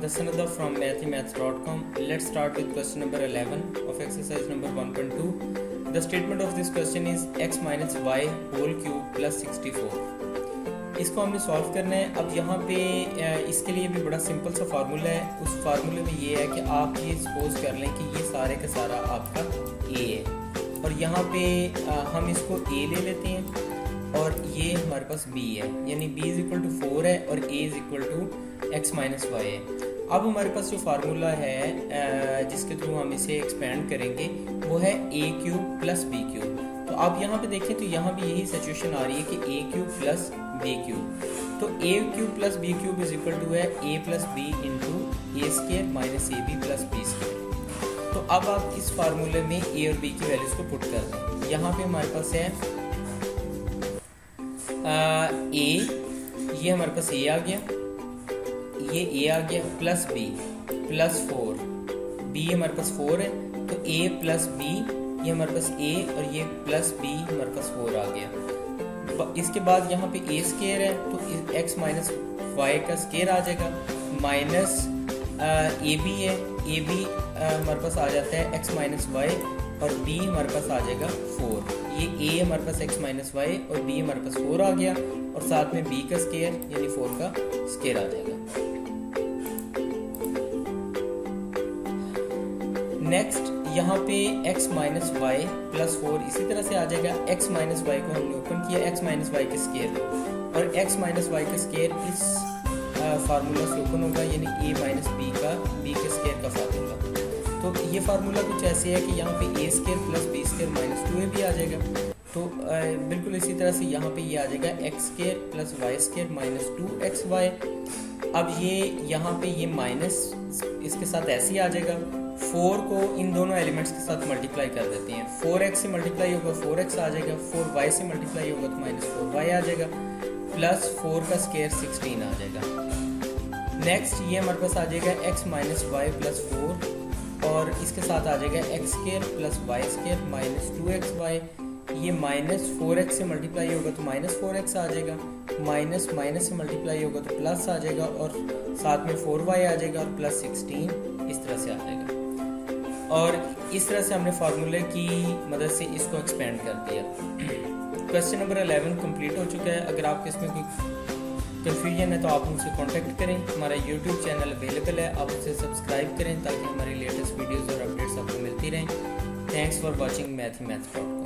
Sanada from mathemaths.com. Let's start with question number 11 of exercise number 1.2. The statement of this question is x minus y whole cube plus 64. इसको हमने solve करना है। अब यहाँ पे इसके लिए भी बड़ा सिंपल सा फार्मूला है। उस फार्मूले में ये है कि आप ये सपोज कर लें कि ये सारे का सारा आपका a है और यहाँ पे हम इसको a ले लेते हैं और ये हमारे पास b है, यानी b इज इक्वल टू 4 है और a is equal to x minus y है। अब हमारे पास जो फार्मूला है जिसके थ्रू हम इसे एक्सपेंड करेंगे वो है a cube plus b cube. तो आप यहाँ पे देखें तो यहाँ भी यही सिचुएशन आ रही है कि a cube plus b cube. तो a cube plus b cube is equal to है a plus b into a square minus a b plus b square. तो अब आप इस फार्मूले में a और b की वैल्यूज को पुट कर दें। यहाँ पे हमारे पास है a, ये हमारे पास a आ गया, ये a आ गया प्लस b प्लस 4, b हमारे पास 4 है तो a प्लस b, ये हमारे पास a और ये प्लस b हमारे पास 4 आ गया। इसके बाद यहाँ पे a स्केयर है तो x माइनस वाई का स्केयर आ जाएगा, माइनस ए बी है, ए बी हमारे पास आ जाता है x माइनस वाई और b हमारे पास आ जाएगा 4। ये a हमारे पास x माइनस वाई और b हमारे पास 4 आ गया और साथ में b का स्केयर यानी 4 का स्केयर आ जाएगा। नेक्स्ट यहाँ पे x माइनस वाई प्लस 4 इसी तरह से आ जाएगा। x माइनस वाई को हमने ओपन किया, x माइनस वाई के स्केयर और x माइनस वाई का स्केयर इस फार्मूला से ओपन होगा, यानी a माइनस b का b के स्केयर का फार्मूला। तो ये फार्मूला कुछ ऐसे है कि यहाँ पे a square plus b square minus 2ab आ जाएगा। तो बिल्कुल इसी तरह से यहाँ पे ये आ जाएगा x square plus y square minus 2xy। अब ये यहाँ पे ये माइनस इसके साथ ऐसे ही आ जाएगा। 4 को इन दोनों एलिमेंट्स के साथ मल्टीप्लाई कर देते हैं। 4x से मल्टीप्लाई होगा 4x आ जाएगा, 4y से मल्टीप्लाई होगा तो माइनस 4y आ जाएगा, प्लस 4 का स्केयर 16 आ जाएगा। नेक्स्ट ये हमारे पास आ जाएगा x माइनस वाई प्लस 4 और इसके साथ आ जाएगा x square plus y square minus 2xy। ये माइनस 4x से मल्टीप्लाई होगा तो माइनस 4x आ जाएगा, माइनस माइनस से मल्टीप्लाई होगा तो प्लस आ जाएगा और साथ में 4y आ जाएगा और प्लस 16 इस तरह से आ जाएगा। और इस तरह से हमने फार्मूले की मदद से इसको एक्सपेंड कर दिया। क्वेश्चन नंबर 11 कंप्लीट हो चुका है। अगर आपको इसमें कोई कन्फ्यूजन है तो आप मुझसे कांटेक्ट करें। हमारा यूट्यूब चैनल अवेलेबल है, आप उसे सब्सक्राइब करें ताकि हमारी लेटेस्ट वीडियोस और अपडेट्स आपको मिलती रहें। Thanks for watching मैथमेथ्स।